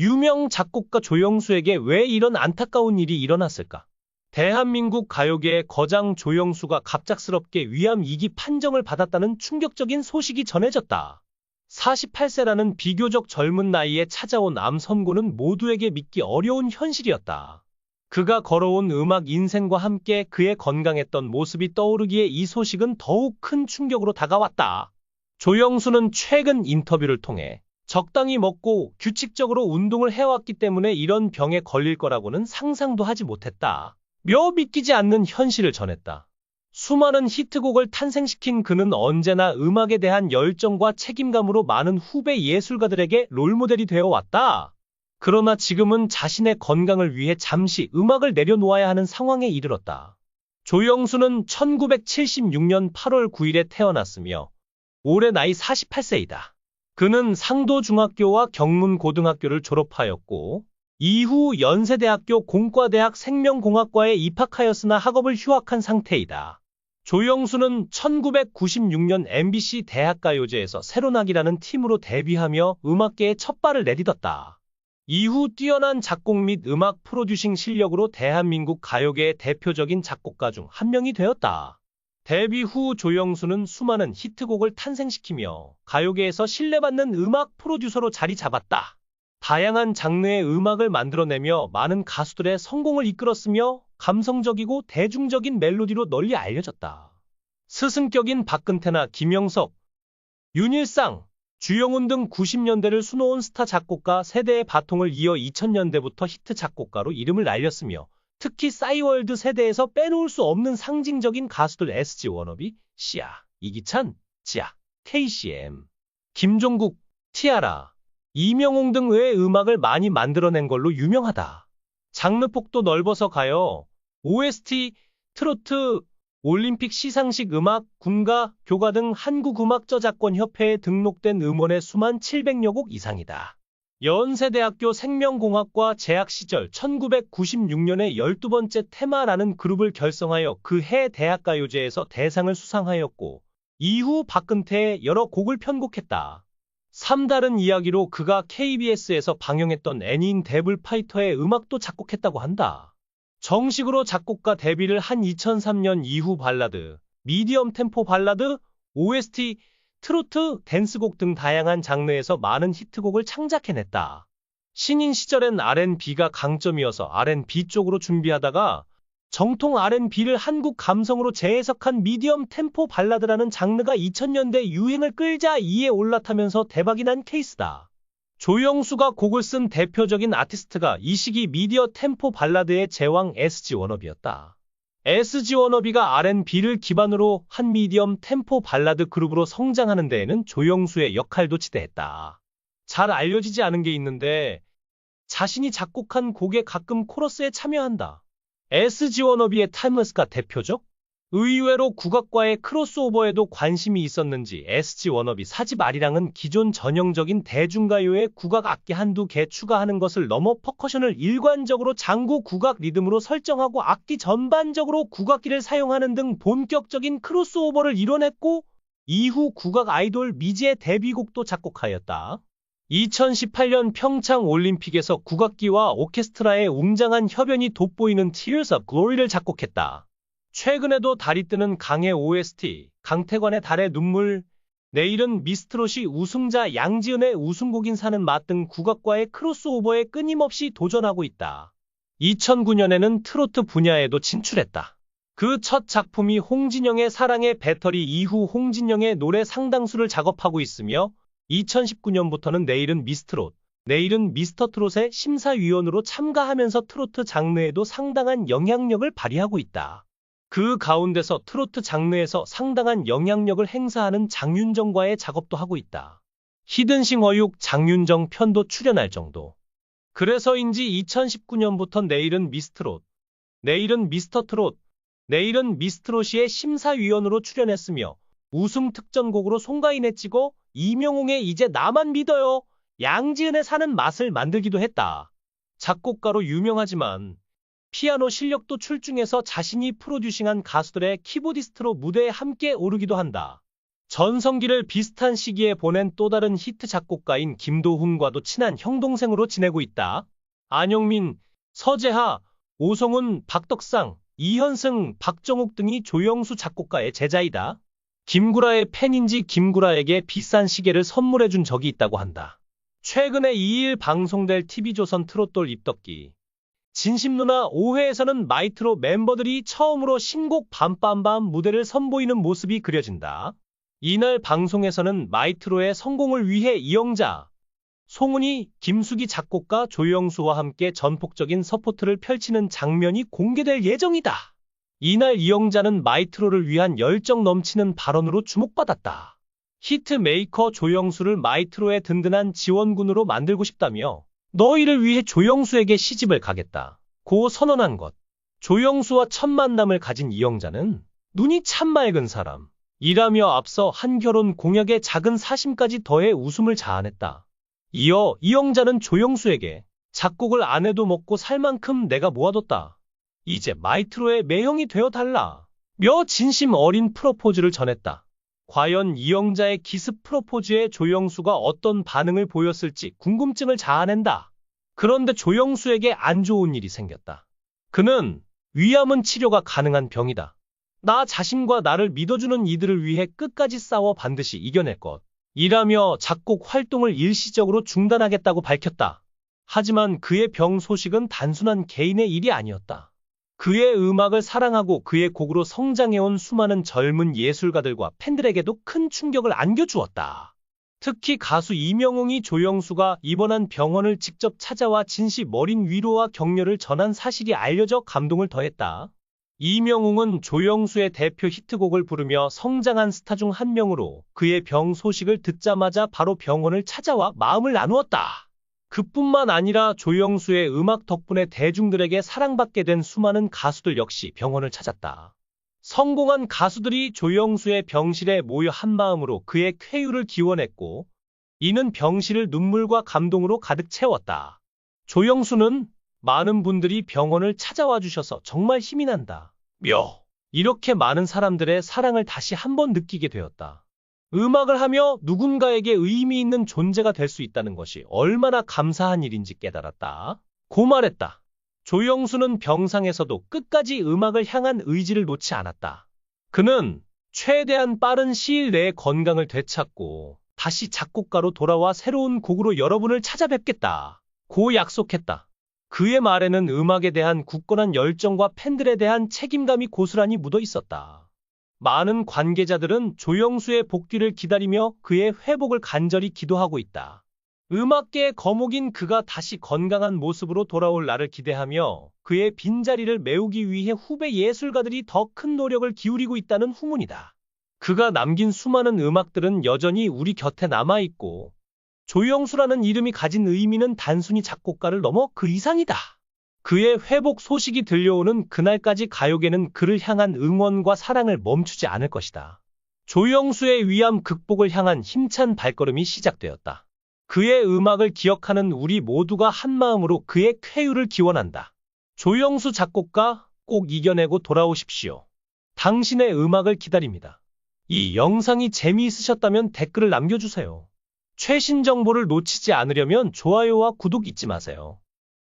유명 작곡가 조영수에게 왜 이런 안타까운 일이 일어났을까? 대한민국 가요계의 거장 조영수가 갑작스럽게 위암 2기 판정을 받았다는 충격적인 소식이 전해졌다. 48세라는 비교적 젊은 나이에 찾아온 암 선고는 모두에게 믿기 어려운 현실이었다. 그가 걸어온 음악 인생과 함께 그의 건강했던 모습이 떠오르기에 이 소식은 더욱 큰 충격으로 다가왔다. 조영수는 최근 인터뷰를 통해 적당히 먹고 규칙적으로 운동을 해왔기 때문에 이런 병에 걸릴 거라고는 상상도 하지 못했다. 며 믿기지 않는 현실을 전했다. 수많은 히트곡을 탄생시킨 그는 언제나 음악에 대한 열정과 책임감으로 많은 후배 예술가들에게 롤모델이 되어 왔다. 그러나 지금은 자신의 건강을 위해 잠시 음악을 내려놓아야 하는 상황에 이르렀다. 조영수는 1976년 8월 9일에 태어났으며 올해 나이 48세이다. 그는 상도중학교와 경문고등학교를 졸업하였고 이후 연세대학교 공과대학 생명공학과에 입학하였으나 학업을 휴학한 상태이다. 조영수는 1996년 MBC 대학가요제에서 새로나기라는 팀으로 데뷔하며 음악계에 첫 발을 내딛었다. 이후 뛰어난 작곡 및 음악 프로듀싱 실력으로 대한민국 가요계의 대표적인 작곡가 중 한 명이 되었다. 데뷔 후 조영수는 수많은 히트곡을 탄생시키며 가요계에서 신뢰받는 음악 프로듀서로 자리 잡았다. 다양한 장르의 음악을 만들어내며 많은 가수들의 성공을 이끌었으며 감성적이고 대중적인 멜로디로 널리 알려졌다. 스승격인 박근태나 김영석, 윤일상, 주영훈 등 90년대를 수놓은 스타 작곡가 세대의 바통을 이어 2000년대부터 히트 작곡가로 이름을 날렸으며 특히 싸이월드 세대에서 빼놓을 수 없는 상징적인 가수들 SG 워너비, 시아, 이기찬, 지아, KCM, 김종국, 티아라, 이명웅 등의 음악을 많이 만들어낸 걸로 유명하다. 장르폭도 넓어서 가요, OST, 트로트, 올림픽 시상식 음악, 군가, 교가 등 한국음악저작권협회에 등록된 음원의 수만 700여 곡 이상이다. 연세대학교 생명공학과 재학 시절 1996년에 12번째 테마라는 그룹을 결성하여 그 해 대학가요제에서 대상을 수상하였고 이후 박근태의 여러 곡을 편곡했다. 3다른 이야기로 그가 KBS에서 방영했던 애니인 데블파이터의 음악도 작곡했다고 한다. 정식으로 작곡가 데뷔를 한 2003년 이후 발라드, 미디엄 템포 발라드, OST, 트로트, 댄스곡 등 다양한 장르에서 많은 히트곡을 창작해냈다. 신인 시절엔 R&B가 강점이어서 R&B 쪽으로 준비하다가 정통 R&B를 한국 감성으로 재해석한 미디엄 템포 발라드라는 장르가 2000년대 유행을 끌자 이에 올라타면서 대박이 난 케이스다. 조영수가 곡을 쓴 대표적인 아티스트가 이 시기 미디어 템포 발라드의 제왕 SG 워너비였다. SG 워너비가 R&B를 기반으로 한 미디엄 템포 발라드 그룹으로 성장하는 데에는 조영수의 역할도 지대했다. 잘 알려지지 않은 게 있는데 자신이 작곡한 곡에 가끔 코러스에 참여한다. SG 워너비의 타임레스가 대표적? 의외로 국악과의 크로스오버에도 관심이 있었는지 SG 워너비 4집 아리랑은 기존 전형적인 대중가요에 국악 악기 한두 개 추가하는 것을 넘어 퍼커션을 일관적으로 장구 국악 리듬으로 설정하고 악기 전반적으로 국악기를 사용하는 등 본격적인 크로스오버를 이뤄냈고 이후 국악 아이돌 미지의 데뷔곡도 작곡하였다. 2018년 평창 올림픽에서 국악기와 오케스트라의 웅장한 협연이 돋보이는 Tears of Glory를 작곡했다. 최근에도 달이 뜨는 강의 OST, 강태관의 달의 눈물, 내일은 미스트롯이 우승자 양지은의 우승곡인 사는 맛 등 국악과의 크로스오버에 끊임없이 도전하고 있다. 2009년에는 트로트 분야에도 진출했다. 그 첫 작품이 홍진영의 사랑의 배터리 이후 홍진영의 노래 상당수를 작업하고 있으며 2019년부터는 내일은 미스트롯, 내일은 미스터트롯의 심사위원으로 참가하면서 트로트 장르에도 상당한 영향력을 발휘하고 있다. 그 가운데서 트로트 장르에서 상당한 영향력을 행사하는 장윤정과의 작업도 하고 있다. 히든싱 어육 장윤정 편도 출연할 정도. 그래서인지 2019년부터 내일은 미스트롯, 내일은 미스터트롯, 내일은 미스트롯의 심사위원으로 출연했으며 우승 특전곡으로 송가인에 찍어 이명웅의 이제 나만 믿어요, 양지은의 사는 맛을 만들기도 했다. 작곡가로 유명하지만 피아노 실력도 출중해서 자신이 프로듀싱한 가수들의 키보디스트로 무대에 함께 오르기도 한다. 전성기를 비슷한 시기에 보낸 또 다른 히트 작곡가인 김도훈과도 친한 형동생으로 지내고 있다. 안영민, 서재하, 오성훈, 박덕상, 이현승, 박정욱 등이 조영수 작곡가의 제자이다. 김구라의 팬인지 김구라에게 비싼 시계를 선물해준 적이 있다고 한다. 최근에 2일 방송될 TV조선 트롯돌 입덕기 진심 누나 5회에서는 마이트로 멤버들이 처음으로 신곡 밤밤밤 무대를 선보이는 모습이 그려진다. 이날 방송에서는 마이트로의 성공을 위해 이영자, 송은이, 김숙이 작곡가 조영수와 함께 전폭적인 서포트를 펼치는 장면이 공개될 예정이다. 이날 이영자는 마이트로를 위한 열정 넘치는 발언으로 주목받았다. 히트메이커 조영수를 마이트로의 든든한 지원군으로 만들고 싶다며 너희를 위해 조영수에게 시집을 가겠다 고 선언한 것. 조영수와 첫 만남을 가진 이영자는 눈이 참 맑은 사람 이라며 앞서 한 결혼 공약에 작은 사심까지 더해 웃음을 자아냈다. 이어 이영자는 조영수에게 작곡을 안 해도 먹고 살 만큼 내가 모아뒀다. 이제 마이트로의 매형이 되어달라 며 진심 어린 프로포즈를 전했다. 과연 이영자의 기습 프로포즈에 조영수가 어떤 반응을 보였을지 궁금증을 자아낸다. 그런데 조영수에게 안 좋은 일이 생겼다. 그는 위암은 치료가 가능한 병이다. 나 자신과 나를 믿어주는 이들을 위해 끝까지 싸워 반드시 이겨낼 것. 이라며 작곡 활동을 일시적으로 중단하겠다고 밝혔다. 하지만 그의 병 소식은 단순한 개인의 일이 아니었다. 그의 음악을 사랑하고 그의 곡으로 성장해온 수많은 젊은 예술가들과 팬들에게도 큰 충격을 안겨주었다. 특히 가수 이명웅이 조영수가 입원한 병원을 직접 찾아와 진심 어린 위로와 격려를 전한 사실이 알려져 감동을 더했다. 이명웅은 조영수의 대표 히트곡을 부르며 성장한 스타 중 한 명으로 그의 병 소식을 듣자마자 바로 병원을 찾아와 마음을 나누었다. 그뿐만 아니라 조영수의 음악 덕분에 대중들에게 사랑받게 된 수많은 가수들 역시 병원을 찾았다. 성공한 가수들이 조영수의 병실에 모여 한마음으로 그의 쾌유를 기원했고 이는 병실을 눈물과 감동으로 가득 채웠다. 조영수는 많은 분들이 병원을 찾아와 주셔서 정말 힘이 난다. 이렇게 많은 사람들의 사랑을 다시 한번 느끼게 되었다. 음악을 하며 누군가에게 의미 있는 존재가 될 수 있다는 것이 얼마나 감사한 일인지 깨달았다. 고 말했다. 조영수는 병상에서도 끝까지 음악을 향한 의지를 놓지 않았다. 그는 최대한 빠른 시일 내에 건강을 되찾고 다시 작곡가로 돌아와 새로운 곡으로 여러분을 찾아뵙겠다. 고 약속했다. 그의 말에는 음악에 대한 굳건한 열정과 팬들에 대한 책임감이 고스란히 묻어 있었다. 많은 관계자들은 조영수의 복귀를 기다리며 그의 회복을 간절히 기도하고 있다. 음악계의 거목인 그가 다시 건강한 모습으로 돌아올 날을 기대하며 그의 빈자리를 메우기 위해 후배 예술가들이 더 큰 노력을 기울이고 있다는 후문이다. 그가 남긴 수많은 음악들은 여전히 우리 곁에 남아있고 조영수라는 이름이 가진 의미는 단순히 작곡가를 넘어 그 이상이다. 그의 회복 소식이 들려오는 그날까지 가요계는 그를 향한 응원과 사랑을 멈추지 않을 것이다. 조영수의 위암 극복을 향한 힘찬 발걸음이 시작되었다. 그의 음악을 기억하는 우리 모두가 한마음으로 그의 쾌유를 기원한다. 조영수 작곡가 꼭 이겨내고 돌아오십시오. 당신의 음악을 기다립니다. 이 영상이 재미있으셨다면 댓글을 남겨주세요. 최신 정보를 놓치지 않으려면 좋아요와 구독 잊지 마세요.